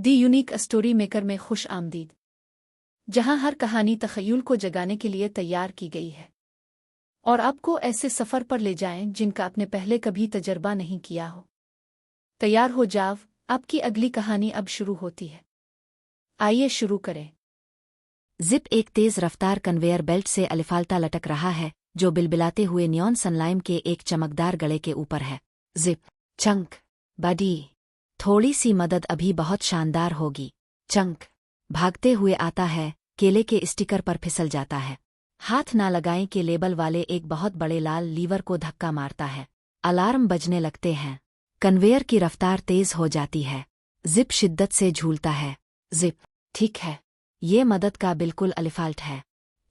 दी unique story maker में खुश आमदीद, जहां हर कहानी तख़य्युल को जगाने के लिए तैयार की गई है और आपको ऐसे सफ़र पर ले जाएं जिनका आपने पहले कभी तजर्बा नहीं किया हो। तैयार हो जाओ, आपकी अगली कहानी अब शुरू होती है। आइए शुरू करें। जिप एक तेज रफ्तार कन्वेयर बेल्ट से अलिफाल्ता लटक रहा है जो बिलबिलाते हुए नियॉन सनलाइम के एक चमकदार गले के ऊपर है। जिप, चंक, बडी, थोड़ी सी मदद अभी बहुत शानदार होगी। चंक भागते हुए आता है, केले के स्टिकर पर फिसल जाता है। हाथ ना लगाएं के लेबल वाले एक बहुत बड़े लाल लीवर को धक्का मारता है। अलार्म बजने लगते हैं। कन्वेयर की रफ्तार तेज हो जाती है। जिप शिद्दत से झूलता है। जिप, ठीक है, ये मदद का बिल्कुल अलिफाल्ट है।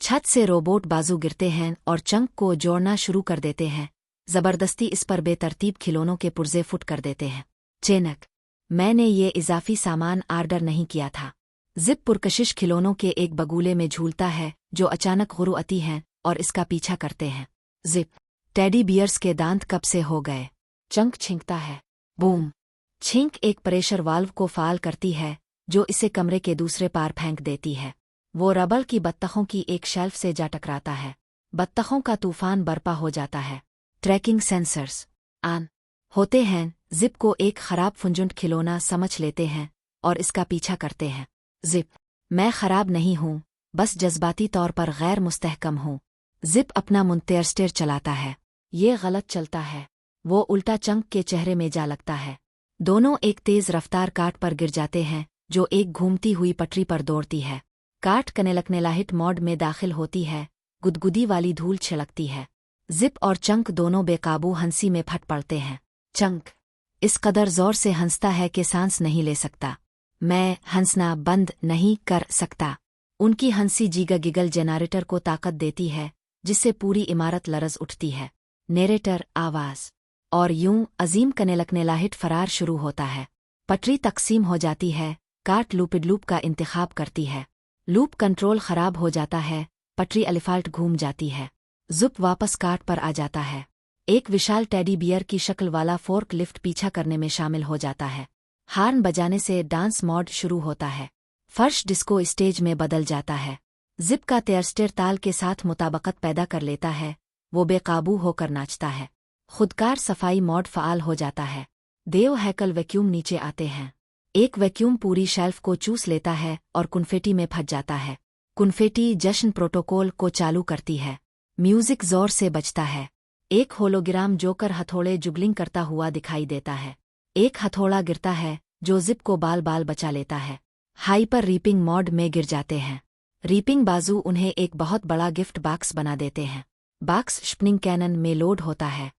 छत से रोबोट बाजू गिरते हैं और चंक को जोड़ना शुरू कर देते हैं। जबरदस्ती इस पर बेतरतीब खिलौनों के पुर्जे फुट कर देते हैं। चेनक, मैंने ये इजाफी सामान आर्डर नहीं किया था। जिप पुरकशिश खिलौनों के एक बगूले में झूलता है जो अचानक गुरु आती हैं और इसका पीछा करते हैं। जिप, टेडी बियर्स के दांत कब से हो गए? चंक छींकता है। बूम, छींक एक प्रेशर वाल्व को फाल करती है जो इसे कमरे के दूसरे पार फेंक देती है। वो रबल की बत्तखों की एक शेल्फ से जा टकराता है। बत्तखों का तूफान बरपा हो जाता है। ट्रैकिंग सेंसर्स ऑन होते हैं। जिप को एक खराब फुंजुंट खिलौना समझ लेते हैं और इसका पीछा करते हैं। जिप, मैं खराब नहीं हूँ, बस जज्बाती तौर पर गैर मुस्तहकम हूँ। जिप अपना मुंतेरस्टेर चलाता है। ये गलत चलता है। वो उल्टा चंक के चेहरे में जा लगता है। दोनों एक तेज रफ्तार काट पर गिर जाते हैं जो एक घूमती हुई पटरी पर दौड़ती है। काट कनेलकनेलाहिट मोड में दाखिल होती है। गुदगुदी वाली धूल छिड़कती है। जिप और चंक दोनों बेकाबू हंसी में फट पड़ते हैं। चंक इस कदर जोर से हंसता है कि सांस नहीं ले सकता। मैं हंसना बंद नहीं कर सकता। उनकी हंसी जीगा गिगल जेनरेटर को ताकत देती है जिससे पूरी इमारत लरज उठती है। नेरेटर आवाज और यूं अजीम कनेलकनेलाहिट फरार शुरू होता है। पटरी तकसीम हो जाती है। काट लूपिड लूप का इंतखाब करती है। लूप कंट्रोल खराब हो जाता है। पटरी अलिफाल्ट घूम जाती है। जुप वापस काट पर आ जाता है। एक विशाल टेडी बियर की शक्ल वाला फोर्क लिफ्ट पीछा करने में शामिल हो जाता है। हार्न बजाने से डांस मॉड शुरू होता है। फर्श डिस्को स्टेज में बदल जाता है। जिप का तेयरस्टेर ताल के साथ मुताबकत पैदा कर लेता है। वो बेकाबू होकर नाचता है। खुदकार सफाई मॉड फ़ाल हो जाता है। देव हैकल वैक्यूम नीचे आते हैं। एक वैक्यूम पूरी शेल्फ को चूस लेता है और कुन्फेटी में फंस जाता है। कुन्फेटी जश्न प्रोटोकॉल को चालू करती है। म्यूजिक जोर से बजता है। एक होलोग्राम जोकर हथौड़े जुगलिंग करता हुआ दिखाई देता है। एक हथौड़ा गिरता है जो जिप को बाल बाल बचा लेता है। हाइपर रीपिंग मॉड में गिर जाते हैं। रीपिंग बाजू उन्हें एक बहुत बड़ा गिफ्ट बॉक्स बना देते हैं। बॉक्स स्पिनिंग कैनन में लोड होता है।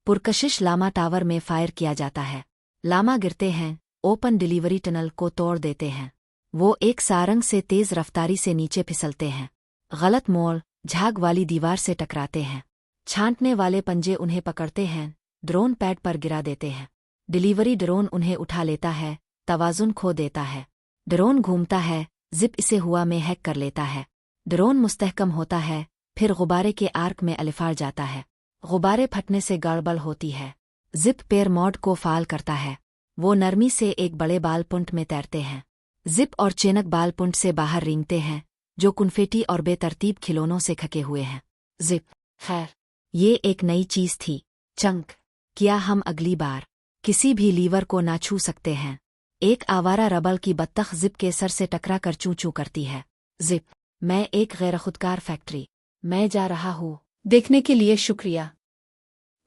पुरकशिश लामा टावर में फायर किया जाता है। लामा गिरते हैं, ओपन डिलीवरी टनल को तोड़ देते हैं। वो एक सारंग से तेज रफ्तारी से नीचे फिसलते हैं। गलत मोड़, झाग वाली दीवार से टकराते हैं। छांटने वाले पंजे उन्हें पकड़ते हैं। ड्रोन पैड पर गिरा देते हैं। डिलीवरी ड्रोन उन्हें उठा लेता है। तवाजुन खो देता है। ड्रोन घूमता है। जिप इसे हुआ में हैक कर लेता है। ड्रोन मुस्तहकम होता है, फिर गुब्बारे के आर्क में अलिफाड़ जाता है। गुब्बारे फटने से गड़बड़ होती है। जिप पैर मॉड को फाल करता है। वो नरमी से एक बड़े बाल पुंट में तैरते हैं। जिप और चेनक बाल पुंट से बाहर रेंगते हैं जो कुन्फेटी और बेतरतीब खिलौनों से खके हुए हैं। जिप, खैर, ये एक नई चीज थी। चंक, क्या हम अगली बार किसी भी लीवर को ना छू सकते हैं? एक आवारा रबल की बत्तख जिप के सर से टकरा कर चू चू करती है। जिप, मैं एक गैर खुदकार फैक्ट्री मैं जा रहा हूँ। देखने के लिए शुक्रिया।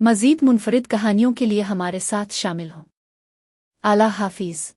मज़ीद मुनफरिद कहानियों के लिए हमारे साथ शामिल हों। आला हाफिज़।